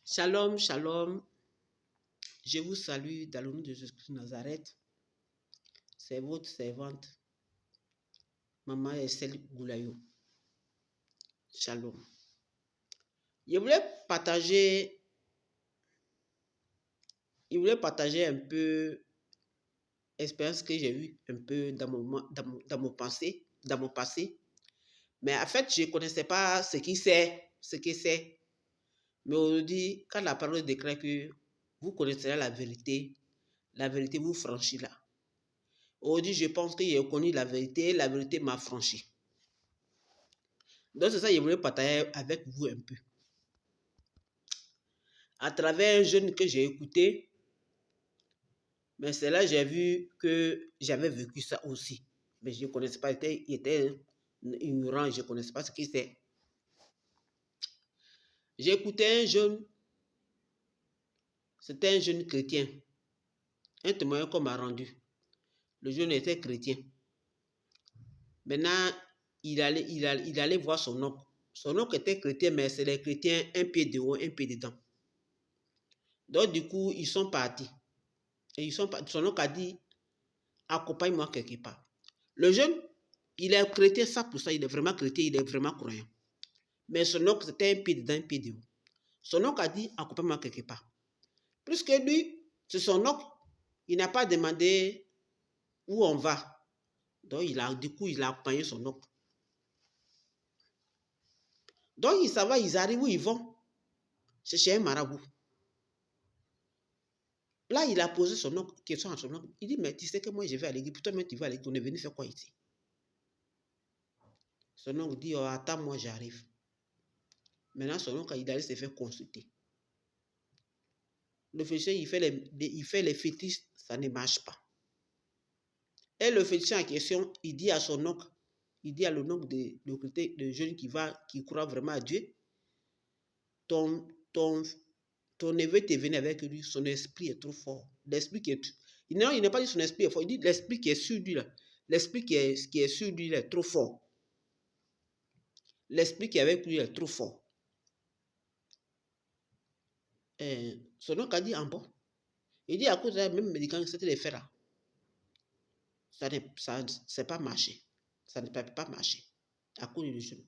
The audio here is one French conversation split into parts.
Shalom, shalom. Je vous salue dans le nom de Jésus-Christ de Nazareth. C'est votre servante, Maman Estelle Goulayo. Shalom. Je voulais partager un peu l'expérience que j'ai eue un peu dans mon passé. Mais en fait, je ne connaissais pas ce qui c'est. Mais aujourd'hui, quand la parole déclare que vous connaîtrez la vérité vous franchit là. Aujourd'hui, je pense que j'ai connu la vérité m'a franchi. Donc, c'est ça que je voulais partager avec vous un peu. À travers un jeune que j'ai écouté, mais c'est là que j'ai vu que j'avais vécu ça aussi. Mais je ne connaissais pas, il était ignorant, je ne connaissais pas ce qu'il c'est. J'ai écouté un jeune, c'était un jeune chrétien. Un témoignage qu'on m'a rendu. Le jeune était chrétien. Maintenant, il allait voir son oncle. Son oncle était chrétien, mais c'est les chrétiens un pied de haut, un pied dedans. Donc, du coup, ils sont partis. Et son oncle a dit, accompagne-moi quelque part. Le jeune, il est chrétien, ça pour ça, il est vraiment chrétien, il est vraiment croyant. Mais son oncle, c'était un pied dedans, un pied de haut. Son oncle a dit, accompagne-moi quelque part. Puisque lui, c'est son oncle, il n'a pas demandé où on va. Donc, du coup, il a accompagné son oncle. Donc, ils arrivent où ils vont. C'est chez un marabout. Là, il a posé son oncle, question à son oncle. Il dit, mais tu sais que moi, je vais à l'église. Pourtant, même tu vas à l'église, on est venu faire quoi ici? Son oncle dit, oh, attends, moi, j'arrive. Maintenant, son oncle, il allait se faire consulter. Le féticheur, il fait les fétiches, ça ne marche pas. Et le féticheur en question, il dit à son oncle, il dit à l'oncle de jeune qui croit vraiment à Dieu, ton neveu est venu avec lui, son esprit est trop fort. L'esprit qui est... Non, il n'a pas dit son esprit est fort, il dit l'esprit qui est sur lui là. L'esprit qui est sur lui là est trop fort. L'esprit qui est avec lui est trop fort. Son oncle a dit, en bon. Il dit, à cause de la même médicament, c'était les faits là. Ça n'a pas marché. Ça ne peut pas marcher. À cause du genou.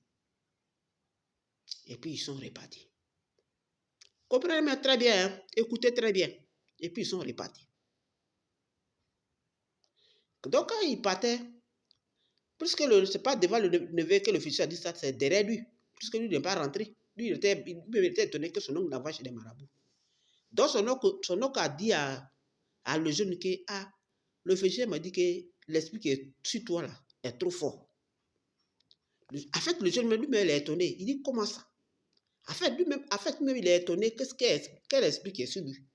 Et puis, ils sont repartis. Comprenez très bien, hein? Écoutez très bien. Et puis, ils sont repartis. Donc, quand ils partaient, puisque ce n'est pas devant le neveu que le fils a dit ça, c'est derrière lui. Puisque lui n'est pas rentré. Lui, il était étonné que son oncle n'avait chez les marabouts. Donc, son oncle a dit à le jeune que, le féticheur m'a dit que l'esprit qui est sur toi là est trop fort. En fait, le jeune lui-même, il est étonné. Il dit, comment ça? En fait, lui-même, il est étonné. Quel esprit qui est sur lui?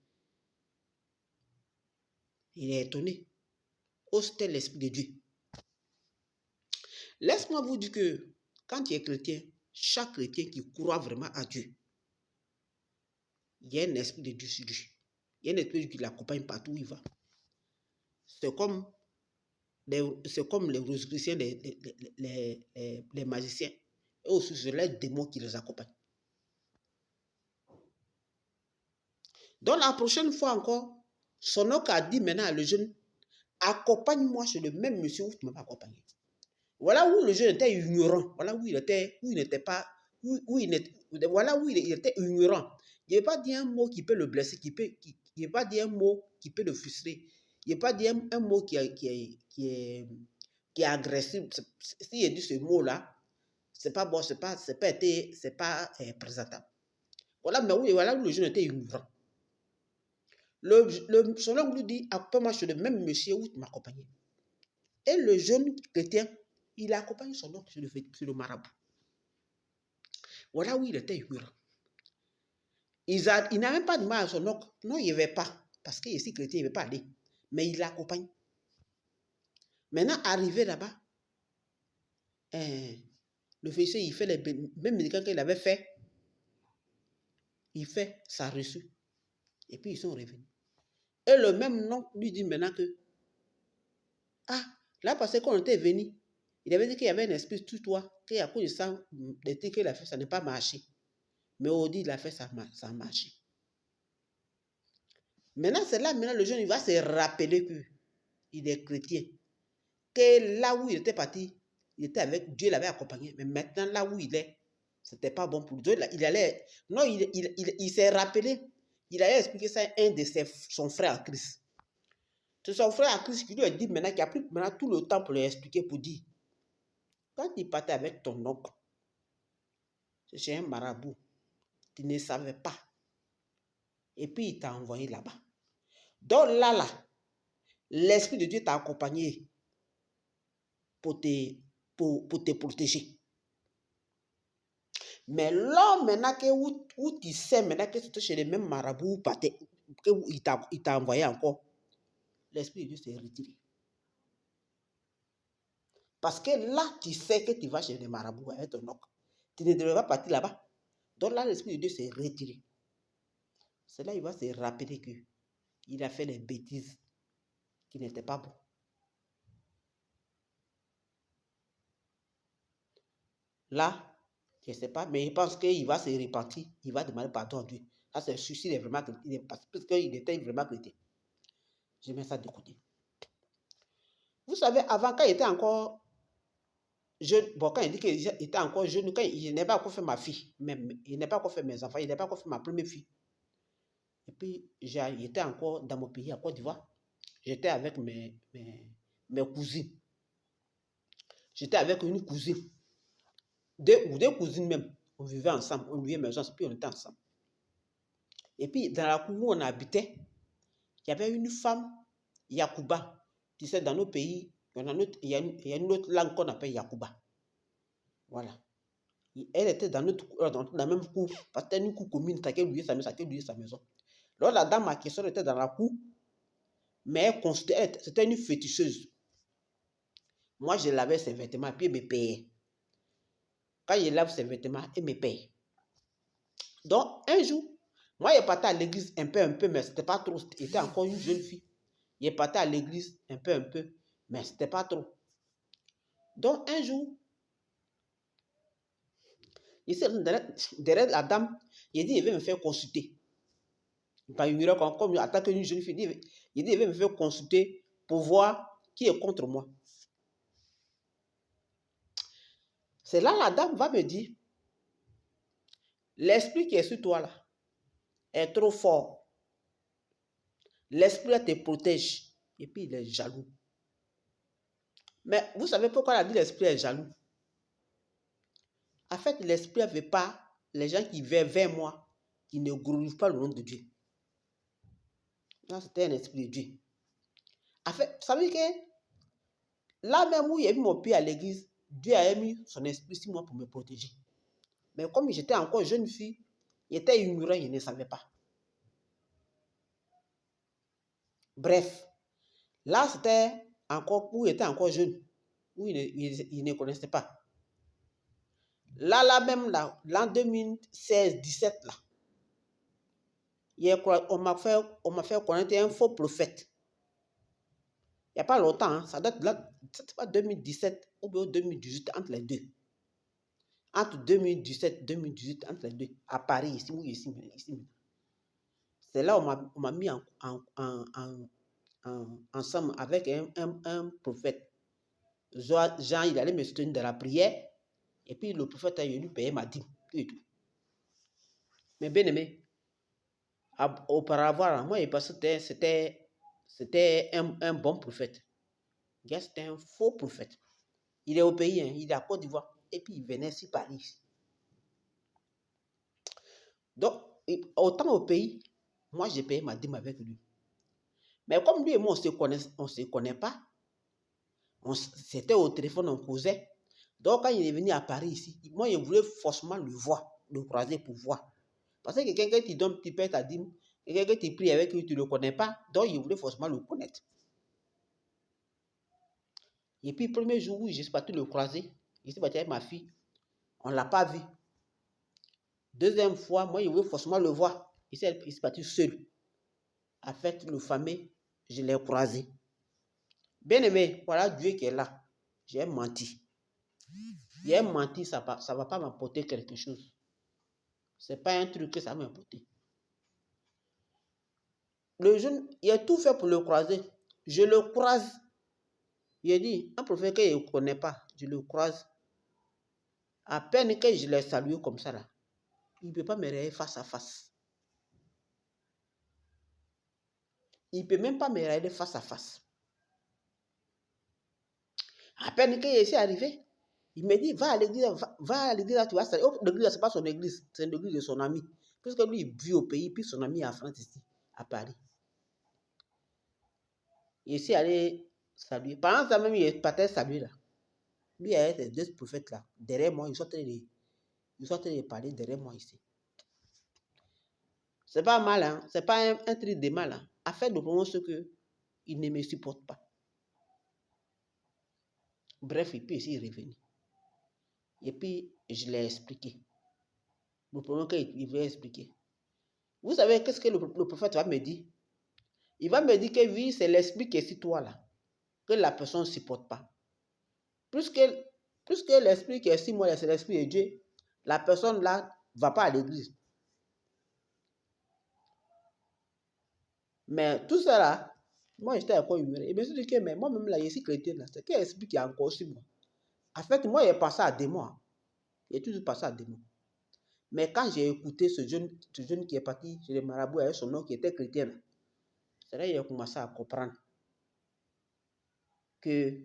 Il est étonné. Oh, c'était l'esprit de Dieu. Laisse-moi vous dire que quand tu es chrétien, chaque chrétien qui croit vraiment à Dieu, il y a un esprit de Dieu sur lui. Il y a un esprit qui l'accompagne partout où il va. C'est comme les rosicruciens, les magiciens. Et aussi, c'est les démons qui les accompagnent. Donc, la prochaine fois encore, son oncle a dit maintenant à le jeune, accompagne-moi chez le même monsieur où tu m'as accompagné. Voilà où le jeune était ignorant. Voilà où il était ignorant. Il n'a pas dit un mot qui peut le blesser, il n'a pas dit un mot qui peut le frustrer. Il n'a pas dit un mot qui est agressif. S'il a dit ce mot-là, c'est pas bon, c'est pas présentable. Voilà où le jeune était ignorant. Son oncle lui dit, accompagne-moi chez le même monsieur où tu m'as accompagné. Et le jeune chrétien, il a accompagné son oncle sur le marabout. Voilà où il était ignorant. Il n'a même pas demandé à son oncle. Non, il n'y avait pas. Parce qu'ici, chrétien, il ne veut pas aller. Mais il l'accompagne. Maintenant, arrivé là-bas, le féticheur, il fait les mêmes médicaments qu'il avait fait. Il fait sa reçu. Et puis, ils sont revenus. Et le même nom lui dit maintenant que, là, parce qu'on était venu, il avait dit qu'il y avait un esprit sur toi, qu'à cause de ça, des trucs qu'il a fait, ça n'a pas marché. Mais Audi, il a fait ça a marché. Maintenant, c'est là, maintenant, le jeune, il va se rappeler qu'il est chrétien. Que là où il était parti, il était avec Dieu, l'avait accompagné. Mais maintenant, là où il est, c'était pas bon pour lui. Il allait, non, il s'est rappelé, il allait expliquer ça à un de son frère en Christ. C'est son frère en Christ qui lui a dit maintenant qu'il a pris maintenant tout le temps pour lui expliquer, pour dire, quand il partait avec ton oncle, c'est un marabout, tu ne savais pas. Et puis il t'a envoyé là-bas. Donc là, l'Esprit de Dieu t'a accompagné pour te protéger. Mais l'homme maintenant où tu sais maintenant que c'était chez les mêmes marabouts, il t'a envoyé encore, l'Esprit de Dieu s'est retiré. Parce que là, tu sais que tu vas chez les marabouts avec ton oncle. Tu ne devrais pas partir là-bas. Donc là, l'Esprit de Dieu s'est retiré. C'est là il va se rappeler qu'il a fait des bêtises qui n'étaient pas bonnes. Là, je ne sais pas, mais il pense qu'il va se repentir, il va demander pardon à Dieu. Ça, c'est sûr, il est vraiment chrétien, parce qu'il était vraiment chrétien. Je mets ça de côté. Vous savez, avant, quand il était encore jeune, bon, quand il dit qu'il était encore jeune, quand il n'a pas encore fait ma fille, même, il n'a pas encore fait mes enfants, il n'a pas encore fait ma première fille. Et puis, j'étais encore dans mon pays, à Côte d'Ivoire. J'étais avec mes cousines. J'étais avec une cousine. Deux cousines même. On vivait ensemble, on vivait maison, puis on était ensemble. Et puis, dans la cour où on habitait, il y avait une femme, Yakuba. Tu sais, dans nos pays, il y a une autre langue qu'on appelle Yakuba. Voilà. Elle était dans la même cour, parce que c'était une cour commune, chacun louait sa maison. Alors la dame à question était dans la cour, mais c'était une féticheuse. Moi, je lavais ses vêtements, puis elle me payait. Quand je lave ses vêtements, elle me paye. Donc, un jour, moi, je partais à l'église un peu, mais c'était pas trop. J'étais encore une jeune fille. Je partais à l'église un peu, mais c'était pas trop. Donc, un jour, ici, derrière la dame, il dit, il veut me faire consulter. Pas une comme en tant qu'une jeune fille, il dit, il veut me faire consulter pour voir qui est contre moi. C'est là la dame va me dire, l'esprit qui est sur toi là est trop fort. L'esprit te protège. Et puis il est jaloux. Mais vous savez pourquoi elle a dit l'esprit est jaloux? En fait, l'esprit ne veut pas les gens qui viennent vers moi, qui ne glorifient pas le nom de Dieu. Là, c'était un esprit de Dieu. En fait, vous savez que là même où il y a mis mon pied à l'église, Dieu a mis son esprit sur moi pour me protéger. Mais comme j'étais encore jeune fille, j'étais ignorant, je ne savais pas. Bref, là c'était encore où il était encore jeune, où il ne connaissait pas. Là même, l'an 2016-17, là, on m'a fait connaître un faux prophète. Il n'y a pas longtemps, hein, ça date là, c'est pas 2017 ou bien 2018, entre les deux. Entre 2017 et 2018, entre les deux, à Paris, ici. C'est là où on m'a mis ensemble avec un prophète. Jean, il allait me soutenir dans la prière, et puis le prophète a venu payer ma dîme, et tout. Mais bien aimé, auparavant, moi, c'était un bon prophète. C'était un faux prophète. Il est au pays, hein, il est à Côte d'Ivoire, et puis il venait sur Paris. Donc, autant au pays, moi, j'ai payé ma dîme avec lui. Mais comme lui et moi, on ne se connaît pas, c'était au téléphone, on causait. Donc, quand il est venu à Paris ici, moi, je voulais forcément le croiser pour voir. Parce que quelqu'un qui te donne, tu payes ta dîme, quelqu'un qui te prie avec lui, tu ne le connais pas, donc je voulais forcément le connaître. Et puis, le premier jour où je suis parti le croiser, je suis parti avec ma fille, on ne l'a pas vu. Deuxième fois, moi, je voulais forcément le voir. Il s'est parti seul. En fait, le fameux, je l'ai croisé. Bien aimé, voilà Dieu qui est là. J'ai menti. J'ai menti, ça ne va pas m'apporter quelque chose. Ce n'est pas un truc que ça va m'apporter. Le jeune, il a tout fait pour le croiser. Je le croise. Il dit, un prophète que je ne connais pas, je le croise. À peine que je l'ai salué comme ça, là, il ne peut pas me regarder face à face. Il ne peut même pas me regarder face à face. À peine que je suis arrivé, il me dit, va à l'église, là, tu vas saluer. Oh, l'église, ce n'est pas son église, c'est l'église de son ami. Puisque lui, il vit au pays, puis son ami est en France ici, à Paris. Il est allé saluer. Pendant ça même, il est parti saluer là. Lui, il y a ces deux prophètes là, derrière moi, ils sont en train de parler derrière moi ici. C'est pas mal, hein? C'est pas un truc de mal. Hein? À faire de vraiment ce qu'il ne me supporte pas. Bref, il peut ici revenir. Et puis, je l'ai expliqué. Le problème qu'il veut expliquer. Vous savez, qu'est-ce que le prophète va me dire? Il va me dire que oui, c'est l'esprit qui est sur toi là, que la personne ne supporte pas. Puisque l'esprit qui est sur moi, c'est l'esprit de Dieu, la personne là ne va pas à l'église. Mais tout ça là, moi j'étais encore ignoré. Et je me suis dit que mais moi-même là, je suis chrétien là, c'est quel esprit qui est encore sur moi? En fait, moi, il est passé à démon. Il est toujours passé à démon. Mais quand j'ai écouté ce jeune qui est parti chez les marabouts avec son nom qui était chrétien, c'est là qu'il a commencé à comprendre que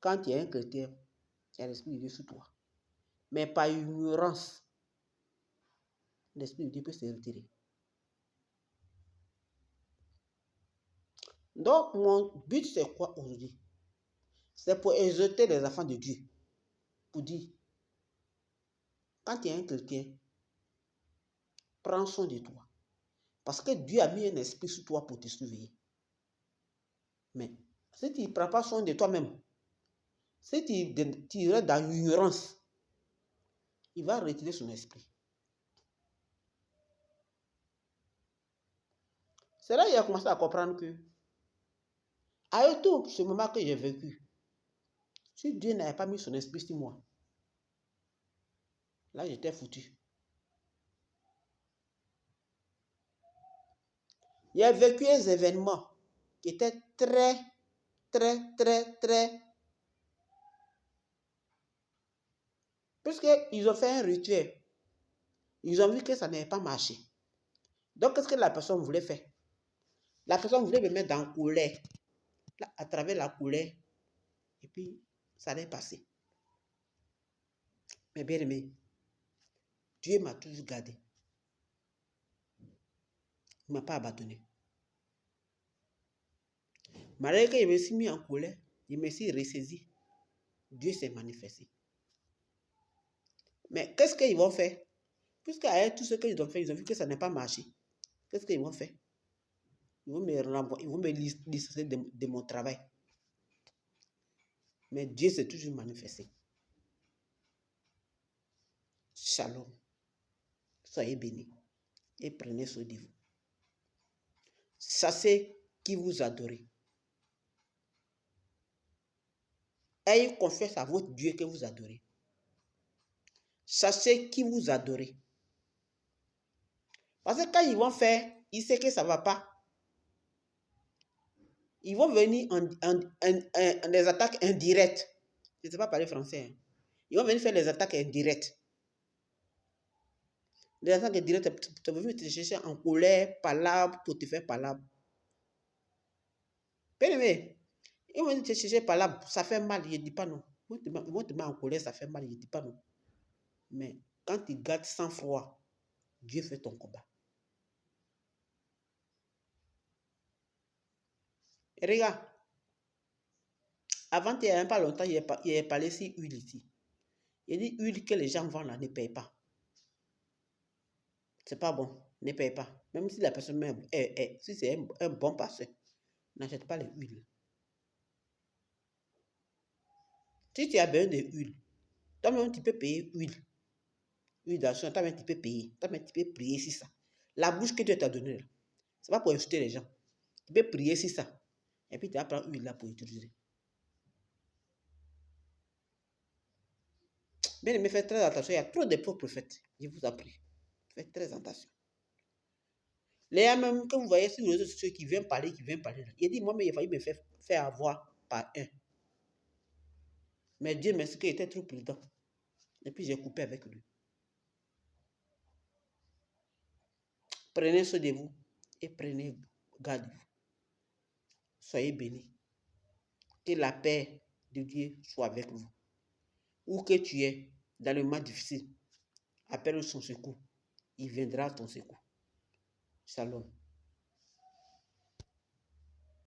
quand tu es un chrétien, il y a l'esprit de Dieu sur toi. Mais par ignorance, l'esprit de Dieu peut se retirer. Donc, mon but, c'est quoi aujourd'hui? C'est pour exhorter les enfants de Dieu. Pour dire, quand tu es un chrétien, prends soin de toi. Parce que Dieu a mis un esprit sur toi pour te surveiller. Mais si tu ne prends pas soin de toi-même, si tu restes dans l'ignorance, il va retirer son esprit. C'est là qu'il a commencé à comprendre que, avec tout ce moment que j'ai vécu, si Dieu n'avait pas mis son esprit sur moi, là j'étais foutu. Il a vécu des événements qui étaient très, puisqu'ils ont fait un rituel, ils ont vu que ça n'avait pas marché. Donc, qu'est-ce que la personne voulait faire? La personne voulait me mettre en colère, là, à travers la colère, et puis ça allait passer. Mais bien aimé, Dieu m'a toujours gardé. Il ne m'a pas abandonné. Malgré que je me suis mis en colère, je me suis ressaisi. Dieu s'est manifesté. Mais qu'est-ce qu'ils vont faire? Puisqu'avec tout ce qu'ils ont fait, ils ont vu que ça n'a pas marché. Qu'est-ce qu'ils vont faire? Ils vont me licencier de mon travail. Mais Dieu s'est toujours manifesté. Shalom. Soyez bénis et prenez soin de vous. Sachez qui vous adorez. Ayez confiance à votre Dieu que vous adorez. Sachez qui vous adorez. Parce que quand ils vont faire, ils savent que ça ne va pas. Ils vont venir en des attaques indirectes. Je ne sais pas parler français. Hein. Ils vont venir faire des attaques indirectes. Des attaques indirectes, tu vas venir te chercher en colère, palabre, pour te faire palabre. Bien aimé, ils vont venir te chercher palabre, ça fait mal, je ne dis pas non. Ils vont te mettre en colère, ça fait mal, je ne dis pas non. Mais quand tu gardes sans froid, Dieu fait ton combat. Et regarde, avant, il n'y a pas longtemps, il y a parlé ici huile ici. Il dit huile que les gens vendent là, ne payent pas. C'est pas bon, ne paye pas. Même si la personne si c'est un bon pasteur, n'achète pas les huiles. Si tu as besoin de huile, toi-même tu peux payer huile. Huile d'action, toi-même tu peux payer. Toi-même tu peux prier sur ça. La bouche que Dieu t'a donnée, c'est pas pour insulter les gens. Tu peux prier sur ça. Et puis tu vas prendre huile là pour utiliser. Bien aimé, faites très attention. Il y a trop de faux prophètes. Je vous en prie. Faites très attention. Les gens même que vous voyez sur les réseaux sociaux qui viennent parler, il dit, moi, mais il a failli me faire avoir par un. Mais Dieu merci qu'il était trop prudent. Et puis j'ai coupé avec lui. Prenez soin de vous et prenez garde de vous. Soyez bénis. Que la paix de Dieu soit avec vous. Où que tu es, dans le moment difficile, appelle son secours. Il viendra à ton secours. Shalom.